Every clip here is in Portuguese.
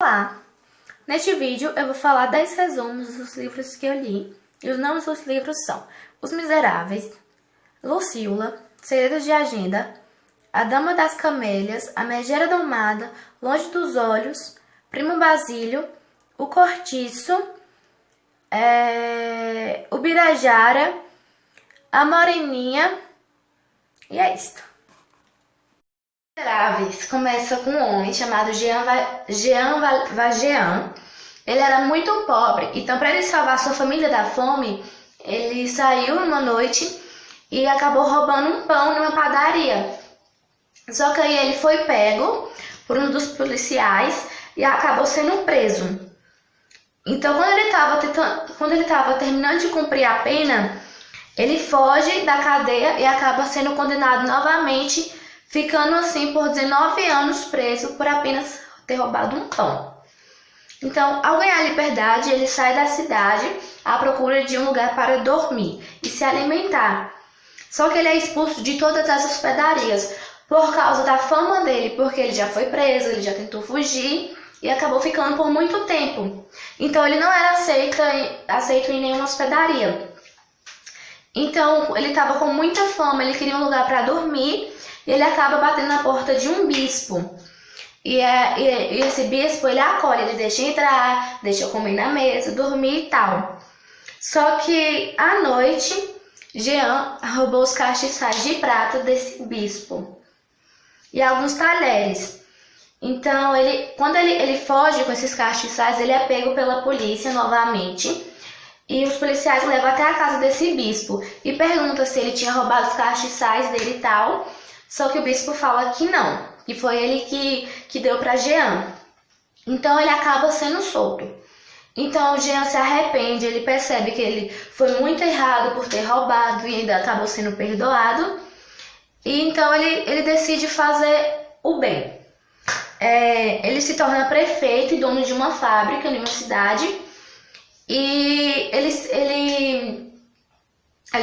Olá! Neste vídeo eu vou falar 10 resumos dos livros que eu li, e os nomes dos livros são Os Miseráveis, Luciola, Segredos de Agenda, A Dama das Camélias, A Megera Domada, Longe dos Olhos, Primo Basílio, O Cortiço, O Birajara, A Moreninha, e é isto. Miseráveis começa com um homem chamado Jean Valjean. Ele era muito pobre, então para ele salvar sua família da fome, ele saiu uma noite e acabou roubando um pão numa padaria. Só que aí ele foi pego por um dos policiais e acabou sendo preso. Então quando ele estava terminando de cumprir a pena, ele foge da cadeia e acaba sendo condenado novamente, ficando assim por 19 anos preso por apenas ter roubado um pão. Então, ao ganhar liberdade, ele sai da cidade à procura de um lugar para dormir e se alimentar. Só que ele é expulso de todas as hospedarias por causa da fama dele, porque ele já foi preso, ele já tentou fugir e acabou ficando por muito tempo. Então, ele não era aceito em nenhuma hospedaria. Então, ele estava com muita fome, ele queria um lugar para dormir. E ele acaba batendo na porta de um bispo. E esse bispo, ele acolhe, ele deixa entrar, deixa eu comer na mesa, dormir e tal. Só que, à noite, Jean roubou os castiçais de prata desse bispo. E alguns talheres. Então, quando ele foge com esses castiçais, ele é pego pela polícia novamente. E os policiais levam até a casa desse bispo. E perguntam se ele tinha roubado os castiçais dele e tal. Só que o bispo fala que não, que foi ele que deu para Jean. Então ele acaba sendo solto. Então o Jean se arrepende, ele percebe que ele foi muito errado por ter roubado e ainda acabou sendo perdoado. E então ele decide fazer o bem. Ele se torna prefeito e dono de uma fábrica em uma cidade. E ele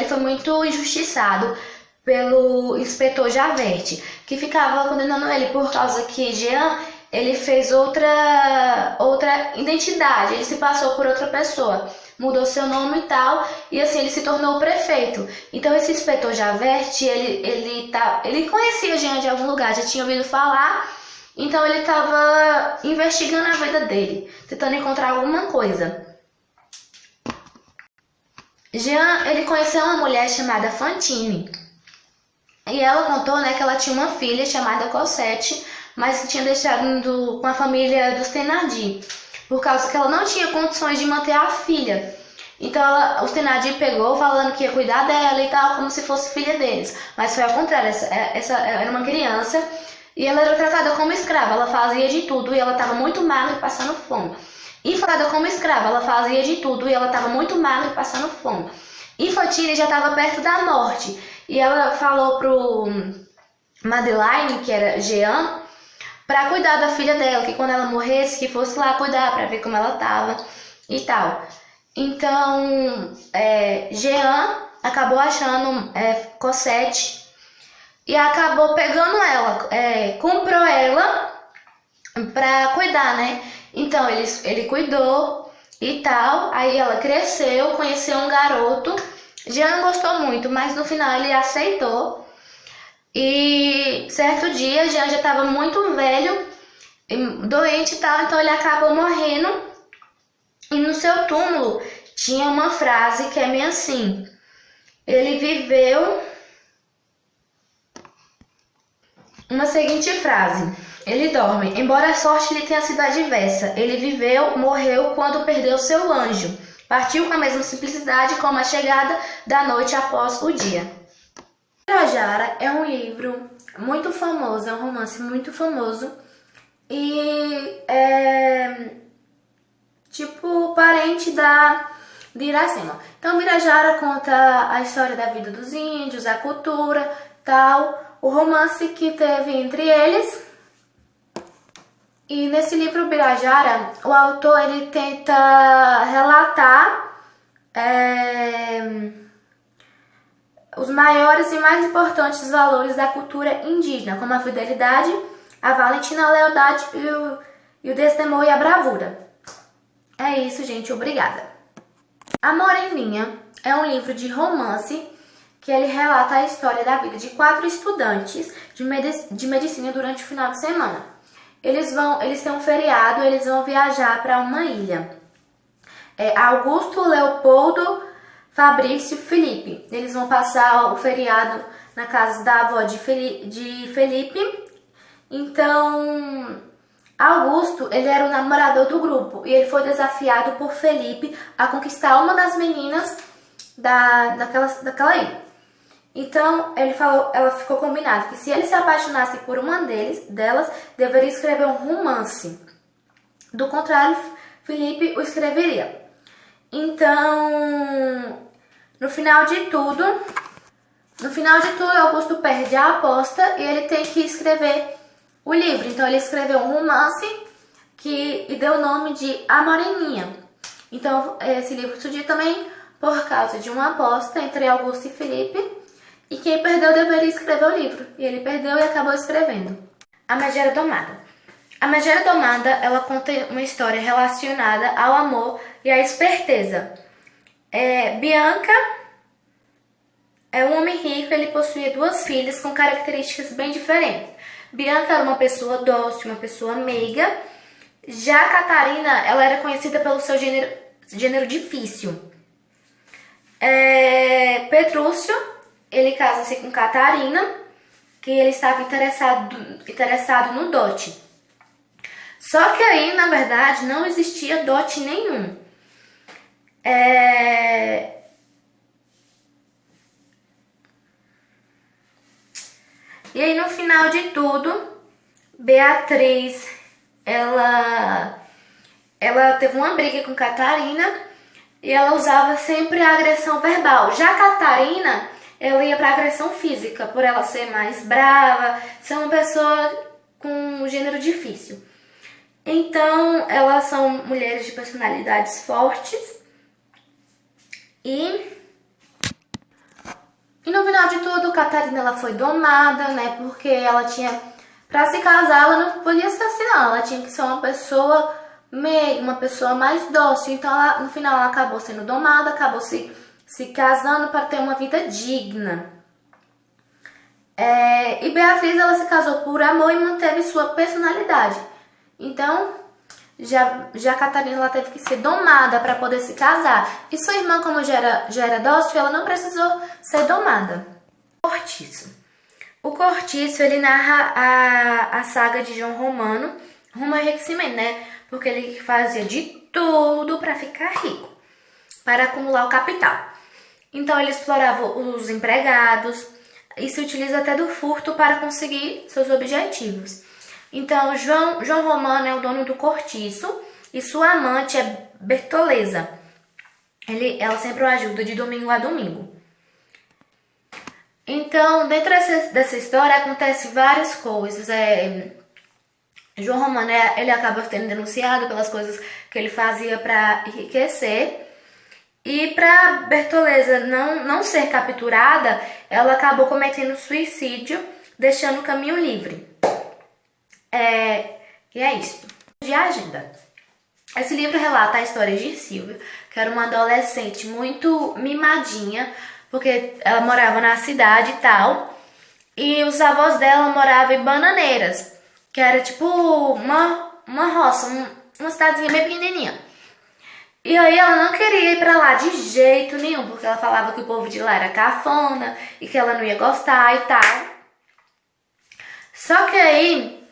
foi muito injustiçado pelo inspetor Javert, que ficava condenando ele por causa que Jean ele fez outra identidade, ele se passou por outra pessoa, mudou seu nome e tal, e assim ele se tornou prefeito. Então esse inspetor Javert, ele conhecia Jean de algum lugar, já tinha ouvido falar, então ele estava investigando a vida dele, tentando encontrar alguma coisa. Jean, ele conheceu uma mulher chamada Fantine. E ela contou, que ela tinha uma filha chamada Cosette, mas que tinha deixado com a família dos Thénardier, por causa que ela não tinha condições de manter a filha. Então os Thénardier pegou falando que ia cuidar dela e tal, como se fosse filha deles. Mas foi ao contrário, essa era uma criança e ela era tratada como escrava, ela fazia de tudo e ela estava muito magra e passando fome. E tratada como escrava, ela fazia de tudo e ela estava muito magra e passando fome. E Fantine já estava perto da morte. E ela falou pro Madeleine, que era Jean, para cuidar da filha dela, que quando ela morresse, que fosse lá cuidar, para ver como ela tava e tal. Então, Jean acabou achando Cosette e acabou pegando ela, comprou ela para cuidar, né? Então, ele cuidou e tal, aí ela cresceu, conheceu um garoto. Jean não gostou muito, mas no final ele aceitou. E certo dia, Jean já estava muito velho, doente e tal, então ele acabou morrendo. E no seu túmulo tinha uma frase que é meio assim: ele viveu. Uma seguinte frase: ele dorme, embora a sorte lhe tenha sido adversa. Ele viveu, morreu quando perdeu seu anjo. Partiu com a mesma simplicidade como a chegada da noite após o dia. Birajara é um livro muito famoso, é um romance muito famoso e é tipo parente de Iracema. Então Birajara conta a história da vida dos índios, a cultura, tal, o romance que teve entre eles. E nesse livro Birajara, o autor ele tenta relatar os maiores e mais importantes valores da cultura indígena, como a fidelidade, a valentia, a lealdade e o destemor e a bravura. É isso, gente. Obrigada. A Moreninha é um livro de romance que ele relata a história da vida de 4 estudantes de medicina durante o final de semana. Eles têm um feriado, eles vão viajar para uma ilha. Augusto, Leopoldo, Fabrício e Felipe. Eles vão passar o feriado na casa da avó de Felipe. Então, Augusto, ele era o namorador do grupo e ele foi desafiado por Felipe a conquistar uma das meninas daquela ilha. Então, ela ficou combinado que se ele se apaixonasse por uma delas, deveria escrever um romance. Do contrário, Felipe o escreveria. Então, no final de tudo, Augusto perde a aposta e ele tem que escrever o livro. Então, ele escreveu um romance e deu o nome de A Moreninha. Então, esse livro surgiu também por causa de uma aposta entre Augusto e Felipe. E quem perdeu deveria escrever o livro. E ele perdeu e acabou escrevendo. A Megera Domada. A Megera Domada, ela conta uma história relacionada ao amor e à esperteza. Bianca é um homem rico, ele possuía 2 filhas com características bem diferentes. Bianca era uma pessoa dócil, uma pessoa meiga. Já Catarina, ela era conhecida pelo seu gênero difícil. Petrúcio, ele casa-se com Catarina, que ele estava interessado no dote. Só que aí, na verdade, não existia dote nenhum. E aí, no final de tudo, Beatriz, ela teve uma briga com Catarina e ela usava sempre a agressão verbal. Já Catarina, ela ia para agressão física, por ela ser mais brava, ser uma pessoa com um gênero difícil. Então, elas são mulheres de personalidades fortes. E no final de tudo, Catarina ela foi domada, né? Porque ela tinha... Para se casar, ela não podia ser assim, não. Ela tinha que ser uma pessoa meiga, uma pessoa mais dócil. Então, no final, ela acabou sendo domada, acabou se casando para ter uma vida digna. E Beatriz, ela se casou por amor e manteve sua personalidade. Então, já Catarina, ela teve que ser domada para poder se casar. E sua irmã, como já era dócil, ela não precisou ser domada. Cortiço. O Cortiço, ele narra a saga de João Romano, rumo ao enriquecimento, né? Porque ele fazia de tudo para ficar rico, para acumular o capital. Então, ele explorava os empregados e se utiliza até do furto para conseguir seus objetivos. Então, João Romano é o dono do Cortiço e sua amante é Bertoleza. Ela sempre o ajuda de domingo a domingo. Então, dentro dessa história acontece várias coisas. João Romano, ele acaba sendo denunciado pelas coisas que ele fazia para enriquecer. E para Bertoleza não ser capturada, ela acabou cometendo suicídio, deixando o caminho livre. E é isso. De agenda. Esse livro relata a história de Silvia, que era uma adolescente muito mimadinha, porque ela morava na cidade e tal, e os avós dela moravam em Bananeiras, que era tipo uma roça, uma cidadezinha bem pequenininha. E aí ela não queria ir pra lá de jeito nenhum, porque ela falava que o povo de lá era cafona e que ela não ia gostar e tal. Só que aí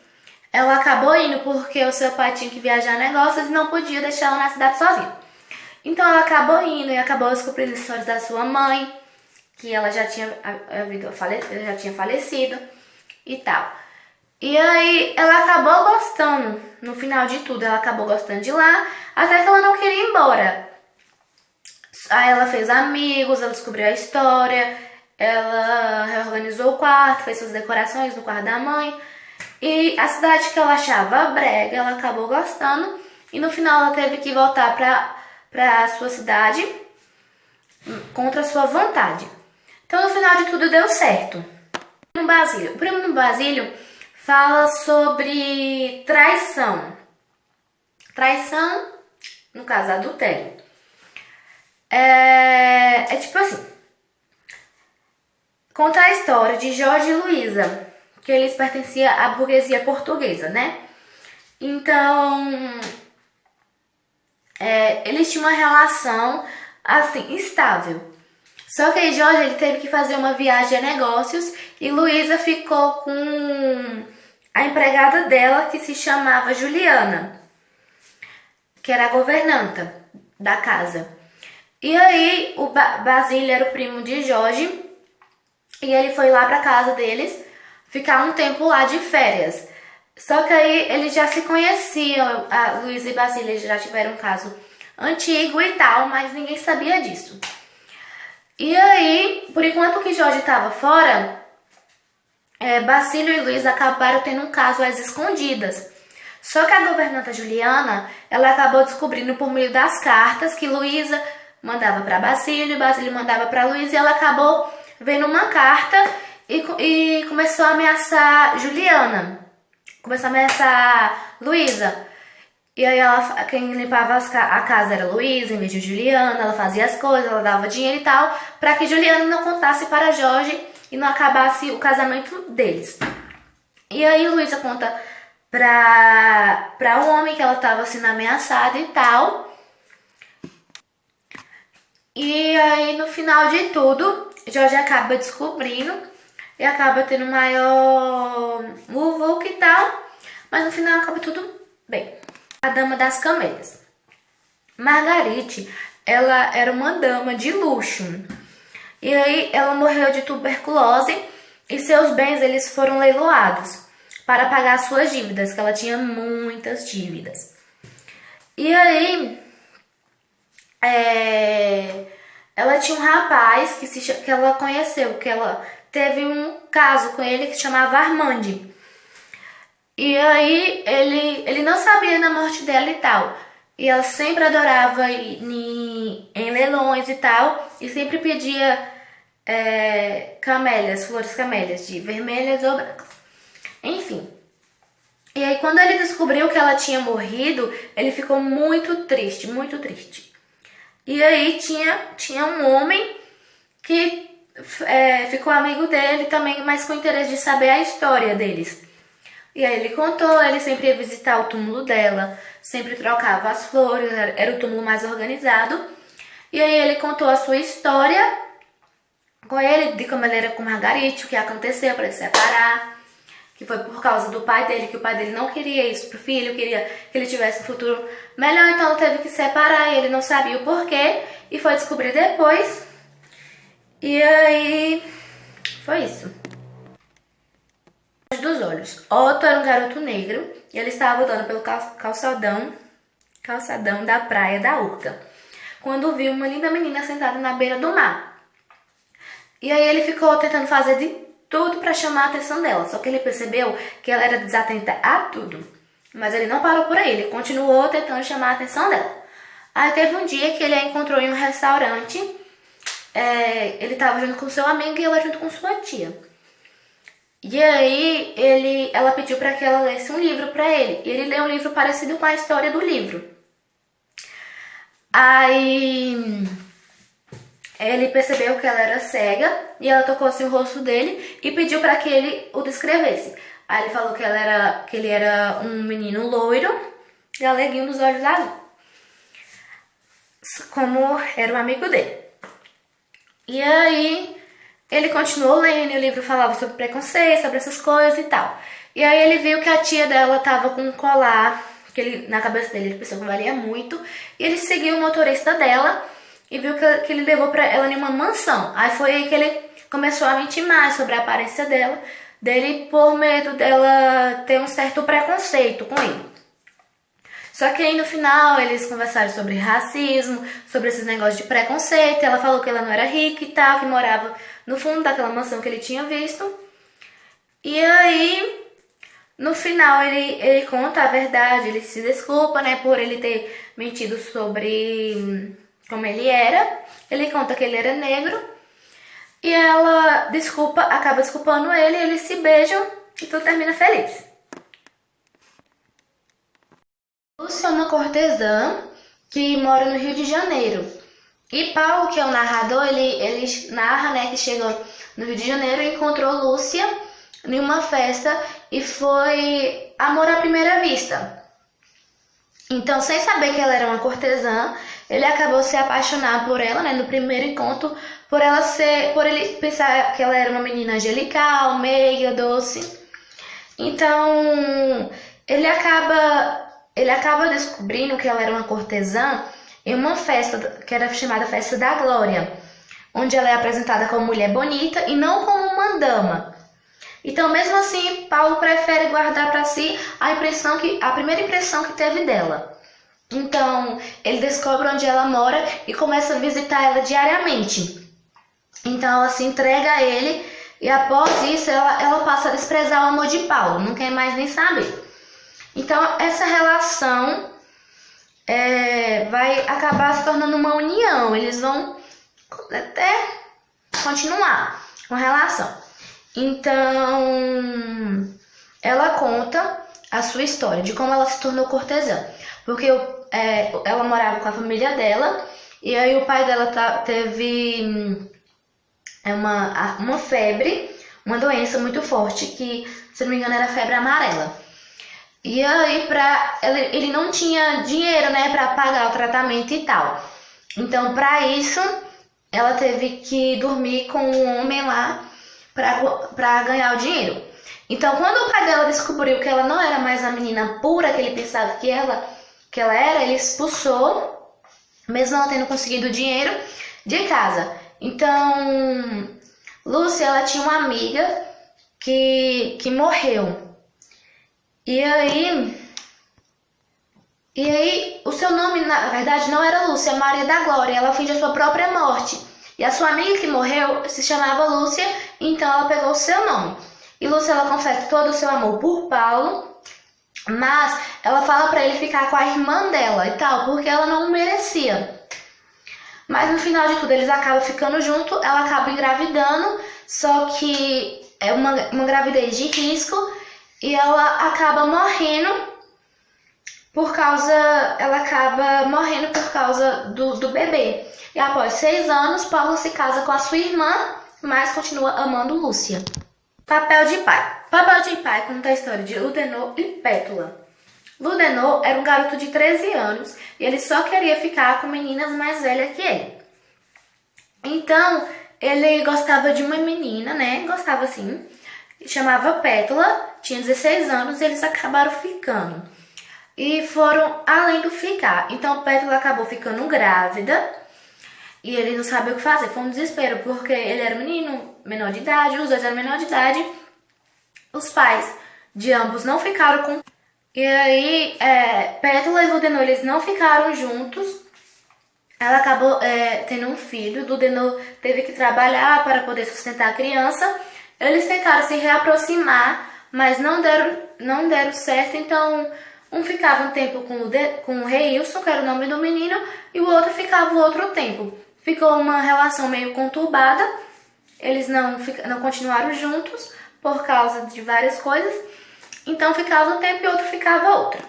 ela acabou indo porque o seu pai tinha que viajar a negócios e não podia deixar ela na cidade sozinha. Então ela acabou indo e acabou descobrindo histórias da sua mãe, que ela já tinha falecido e tal. E aí ela acabou gostando, no final de tudo, ela acabou gostando de lá, até que ela não queria ir embora. Aí ela fez amigos, ela descobriu a história, ela reorganizou o quarto, fez suas decorações no quarto da mãe. E a cidade que ela achava brega, ela acabou gostando. E no final ela teve que voltar pra sua cidade contra a sua vontade. Então no final de tudo deu certo. O Primo no Basílio fala sobre traição. traição, no caso, adultério. É tipo assim, conta a história de Jorge e Luísa, que eles pertenciam à burguesia portuguesa, né? Então, eles tinham uma relação, assim, estável. Só que aí Jorge ele teve que fazer uma viagem a negócios e Luísa ficou com a empregada dela que se chamava Juliana, que era a governanta da casa. E aí o Basílio era o primo de Jorge e ele foi lá pra casa deles ficar um tempo lá de férias. Só que aí eles já se conheciam, a Luísa e Basílio já tiveram um caso antigo e tal, mas ninguém sabia disso. E aí, por enquanto que Jorge estava fora, Basílio e Luísa acabaram tendo um caso às escondidas. Só que a governanta Juliana, ela acabou descobrindo por meio das cartas que Luísa mandava para Basílio, Basílio mandava para Luísa, e ela acabou vendo uma carta e começou a ameaçar Juliana. Começou a ameaçar Luísa. E aí quem limpava a casa era Luísa, em vez de Juliana, ela fazia as coisas, ela dava dinheiro e tal, para que Juliana não contasse para Jorge e não acabasse o casamento deles. E aí Luísa conta pra o homem que ela estava sendo ameaçada e tal. E aí no final de tudo, Jorge acaba descobrindo e acaba tendo maior muvuca e tal, mas no final acaba tudo bem. A Dama das Camélias. Margarite, ela era uma dama de luxo. E aí ela morreu de tuberculose e seus bens eles foram leiloados para pagar suas dívidas, que ela tinha muitas dívidas. E aí ela tinha um rapaz que ela conheceu, que ela teve um caso com ele que se chamava Armande. E aí ele não sabia da morte dela e tal. E ela sempre adorava ir em leilões e tal. E sempre pedia camélias, flores camélias, de vermelhas ou brancas. Enfim. E aí quando ele descobriu que ela tinha morrido, ele ficou muito triste, muito triste. E aí tinha um homem que ficou amigo dele também, mas com interesse de saber a história deles. E aí ele contou, ele sempre ia visitar o túmulo dela, sempre trocava as flores, era o túmulo mais organizado. E aí ele contou a sua história com ele, de como ele era com Margarite, o que aconteceu para ele separar, que foi por causa do pai dele, que o pai dele não queria isso pro filho, queria que ele tivesse um futuro melhor, então ele teve que separar e ele não sabia o porquê e foi descobrir depois. E aí foi isso. Dos olhos. Otto era um garoto negro e ele estava andando pelo calçadão da praia da Urca, quando viu uma linda menina sentada na beira do mar. E aí ele ficou tentando fazer de tudo para chamar a atenção dela, só que ele percebeu que ela era desatenta a tudo. Mas ele não parou por aí, ele continuou tentando chamar a atenção dela. Aí teve um dia que ele a encontrou em um restaurante, ele estava junto com seu amigo e ela junto com sua tia. E aí ela pediu para que ela lesse um livro para ele. E ele leu um livro parecido com a história do livro. Aí ele percebeu que ela era cega e ela tocou assim o rosto dele e pediu para que ele o descrevesse. Aí ele falou que ele era um menino loiro e aleguinho dos olhos azuis, como era o amigo dele. E aí ele continuou lendo e o livro falava sobre preconceito, sobre essas coisas e tal. E aí ele viu que a tia dela tava com um colar, que ele, na cabeça dele ele pensou que valia muito. E ele seguiu o motorista dela e viu que ele levou pra ela em uma mansão. Aí foi aí que ele começou a mentir mais sobre a aparência dele por medo dela ter um certo preconceito com ele. Só que aí no final eles conversaram sobre racismo, sobre esses negócios de preconceito. Ela falou que ela não era rica e tal, que morava no fundo daquela mansão que ele tinha visto. E aí, no final, ele conta a verdade, ele se desculpa, né, por ele ter mentido sobre como ele era. Ele conta que ele era negro. E ela acaba desculpando ele, eles se beijam e tudo termina feliz. Lúcia é uma cortesã que mora no Rio de Janeiro. E Paulo, que é o narrador, ele narra, né, que chegou no Rio de Janeiro e encontrou Lúcia em uma festa e foi amor à primeira vista. Então, sem saber que ela era uma cortesã, ele acabou se apaixonando por ela, né, no primeiro encontro, por ele pensar que ela era uma menina angelical, meiga, doce. Então, ele acaba descobrindo que ela era uma cortesã em uma festa que era chamada Festa da Glória, onde ela é apresentada como mulher bonita e não como uma dama. Então, mesmo assim, Paulo prefere guardar para si a primeira impressão que teve dela. Então, ele descobre onde ela mora e começa a visitar ela diariamente. Então, ela se entrega a ele e, após isso, ela passa a desprezar o amor de Paulo, não quer mais nem saber. Então, essa relação vai acabar se tornando uma união. Eles vão até continuar com a relação. Então, ela conta a sua história, de como ela se tornou cortesã. Porque ela morava com a família dela, e aí o pai dela teve uma febre, uma doença muito forte, que, se não me engano, era febre amarela. E aí, ele não tinha dinheiro, né, para pagar o tratamento e tal. Então, para isso, ela teve que dormir com um homem lá para ganhar o dinheiro. Então, quando o pai dela descobriu que ela não era mais a menina pura que ele pensava que ela era, ele expulsou, mesmo ela tendo conseguido o dinheiro, de casa. Então, Lúcia, ela tinha uma amiga que morreu. E aí, o seu nome, na verdade, não era Lúcia, é Maria da Glória. Ela finge a sua própria morte. E a sua amiga que morreu se chamava Lúcia, então ela pegou o seu nome. E Lúcia, ela confessa todo o seu amor por Paulo, mas ela fala pra ele ficar com a irmã dela e tal, porque ela não merecia. Mas no final de tudo, eles acabam ficando juntos, ela acaba engravidando, só que é uma gravidez de risco, e ela acaba morrendo por causa do bebê. E após 6 anos, Paulo se casa com a sua irmã, mas continua amando Lúcia. Papel de pai. Papel de pai conta a história de Ludenor e Pétula. Ludenor era um garoto de 13 anos e ele só queria ficar com meninas mais velhas que ele. Então, ele gostava de uma menina, né? Gostava assim. Chamava Pétula, tinha 16 anos e eles acabaram ficando. E foram além do ficar. Então, Pétula acabou ficando grávida e ele não sabia o que fazer. Foi um desespero, porque ele era menino, menor de idade, os dois eram menor de idade. Os pais de ambos não ficaram com... E aí, Pétula e Ludenor, eles não ficaram juntos. Ela acabou tendo um filho. Ludenor teve que trabalhar para poder sustentar a criança. Eles tentaram se reaproximar, mas não deram certo. Então, um ficava um tempo com o Reilson, que era o nome do menino, e o outro ficava o outro tempo. Ficou uma relação meio conturbada. Eles não continuaram juntos por causa de várias coisas. Então, ficava um tempo e outro ficava outra.